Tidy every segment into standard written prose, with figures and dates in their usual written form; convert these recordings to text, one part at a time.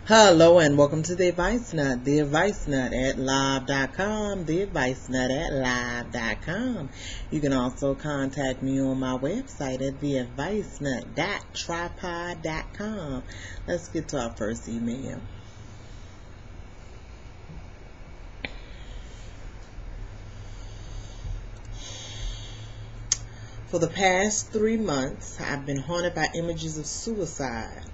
Hello and welcome to The Advice Nut, The Advice Nut at live.com, The Advice Nut at live.com. You can also contact me on my website at theadvicenut.tripod.com. Let's get to our first email. For the past 3 months, I've been haunted by images of suicide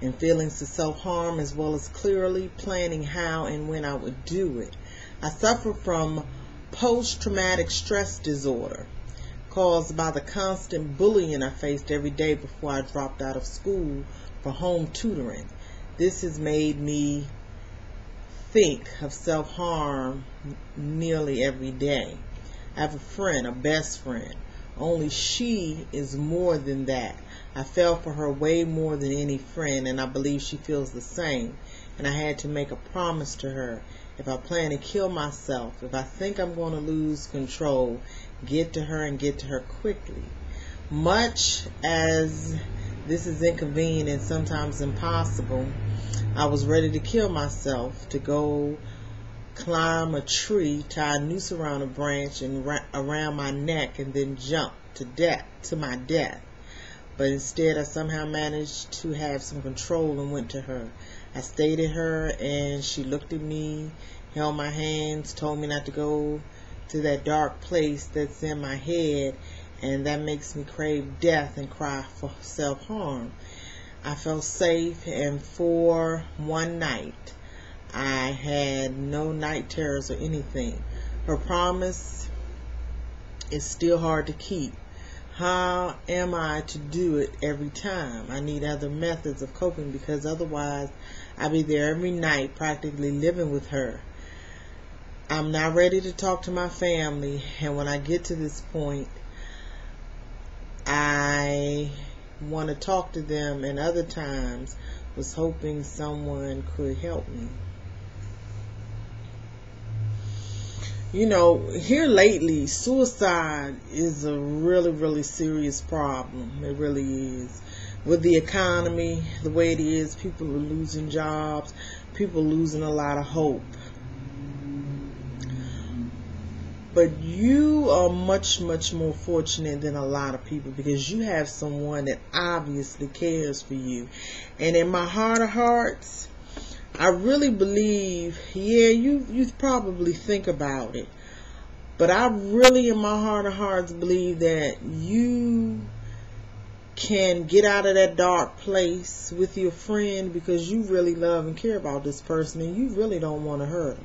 and feelings of self-harm, as well as clearly planning how and when I would do it. I suffer from post-traumatic stress disorder caused by the constant bullying I faced every day before I dropped out of school for home tutoring. This has made me think of self-harm nearly every day. I have a friend, a best friend. Only she is more than that. I fell for her way more than any friend, and I believe she feels the same. And I had to make a promise to her. If I plan to kill myself, if I think I'm going to lose control, get to her and get to her quickly. Much as this is inconvenient and sometimes impossible, I was ready to kill myself, to go climb a tree, tie a noose around a branch and around my neck, and then jump to my death. But instead, I somehow managed to have some control and went to her. I stayed at her, and she looked at me, held my hands, told me not to go to that dark place that's in my head, and that makes me crave death and cry for self-harm. I felt safe, and for one night, I had no night terrors or anything. Her promise is still hard to keep. How am I to do it every time? I need other methods of coping, because otherwise I'll be there every night practically living with her. I'm not ready to talk to my family, and when I get to this point, I want to talk to them, and other times was hoping someone could help me. You know, here lately, suicide is a really, really serious problem. It really is. With the economy, the way it is, people are losing jobs, people losing a lot of hope. But you are much, much more fortunate than a lot of people, because you have someone that obviously cares for you. And in my heart of hearts, I really believe, you probably think about it, but I really in my heart of hearts believe that you can get out of that dark place with your friend, because you really love and care about this person, and you really don't want to hurt them.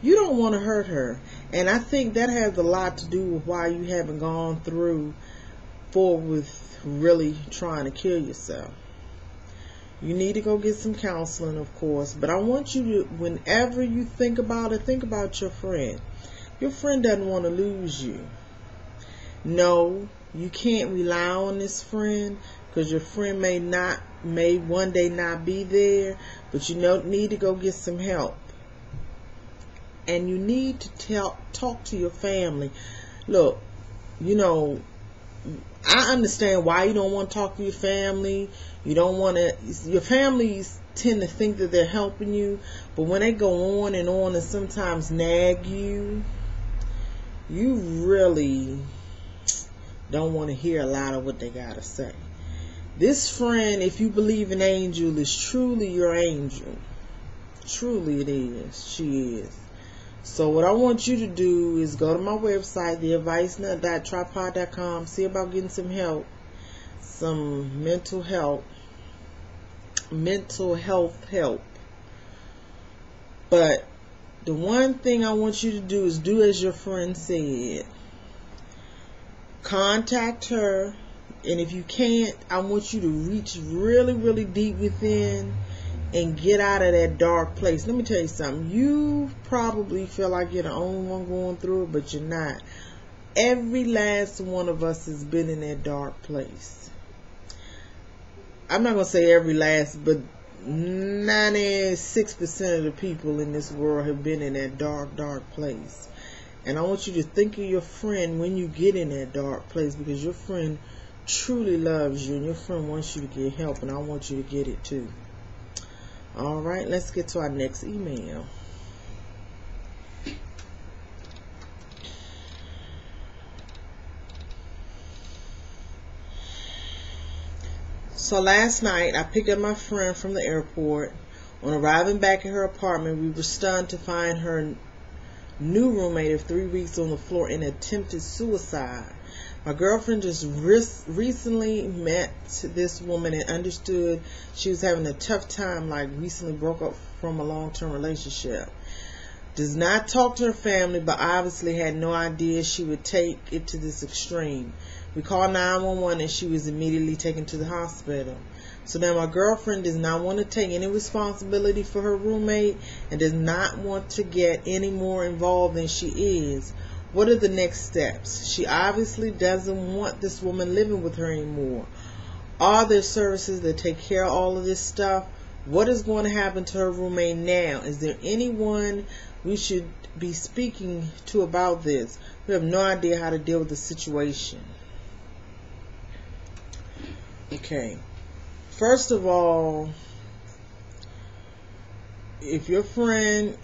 You don't want to hurt her, and I think that has a lot to do with why you haven't gone forward with really trying to kill yourself. You need to go get some counseling, of course. But I want you to, whenever you think about it, think about your friend. Your friend doesn't want to lose you. No, you can't rely on this friend, because your friend may one day not be there. But you need to go get some help. And you need to talk to your family. Look, I understand why you don't want to talk to your family. You don't want to. Your families tend to think that they're helping you, but when they go on and sometimes nag you, you really don't want to hear a lot of what they got to say. This friend, if you believe an angel, is truly your angel. Truly it is. She is. So what I want you to do is go to my website, theadvicenut.tripod.com, see about getting some help, some mental health help. But the one thing I want you to do is do as your friend said. Contact her, and if you can't, I want you to reach really, really deep within and get out of that dark place. Let me tell you something. You probably feel like you're the only one going through it, but you're not. Every last one of us has been in that dark place. I'm not going to say every last, but 96% of the people in this world have been in that dark, dark place. And I want you to think of your friend when you get in that dark place, because your friend truly loves you, and your friend wants you to get help, and I want you to get it too. All right, let's get to our next email. So last night, I picked up my friend from the airport. On arriving back at her apartment, we were stunned to find her new roommate of 3 weeks on the floor in attempted suicide. My girlfriend just recently met this woman and understood she was having a tough time, like recently broke up from a long-term relationship. Does not talk to her family, but obviously had no idea she would take it to this extreme. We called 911 and she was immediately taken to the hospital. So now my girlfriend does not want to take any responsibility for her roommate and does not want to get any more involved than she is. What are the next steps? She obviously doesn't want this woman living with her anymore. Are there services that take care of all of this stuff? What is going to happen to her roommate now? Is there anyone we should be speaking to about this? We have no idea how to deal with the situation. Okay. First of all, if your friend,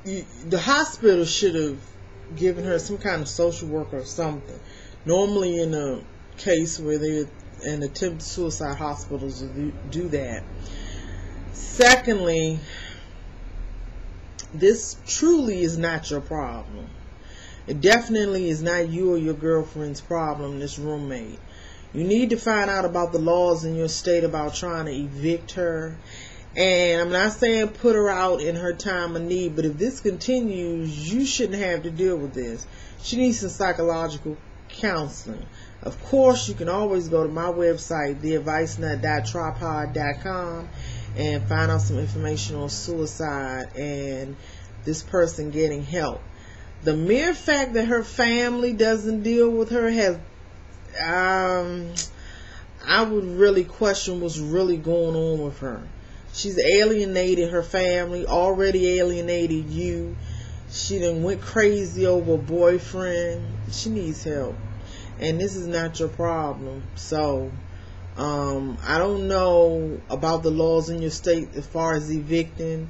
the hospital should have given her some kind of social worker or something. Normally in a case where they're in attempted suicide, hospitals do that. Secondly, this truly is not your problem. It definitely is not you or your girlfriend's problem, this roommate. You need to find out about the laws in your state about trying to evict her. And I'm not saying put her out in her time of need, but if this continues, you shouldn't have to deal with this. She needs some psychological counseling. Of course, you can always go to my website, theadvicenut.tripod.com, and find out some information on suicide and this person getting help. The mere fact that her family doesn't deal with her has I would really question what's really going on with her. She's alienated her family, already alienated you. She done went crazy over a boyfriend. She needs help. And this is not your problem. So, I don't know about the laws in your state as far as evicting.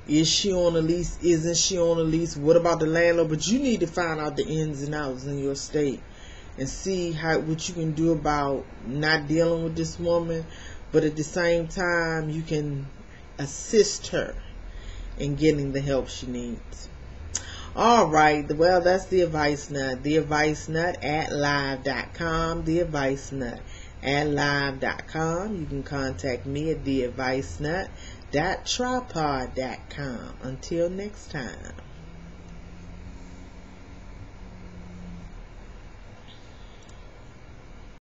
Is she on a lease? Isn't she on a lease? What about the landlord? But you need to find out the ins and outs in your state and see what you can do about not dealing with this woman, but at the same time you can assist her in getting the help she needs. All right, well, that's The Advice Nut. The Advice Nut at live.com. The Advice Nut at live.com. You can contact me at theadvicenut.tripod.com. Until next time.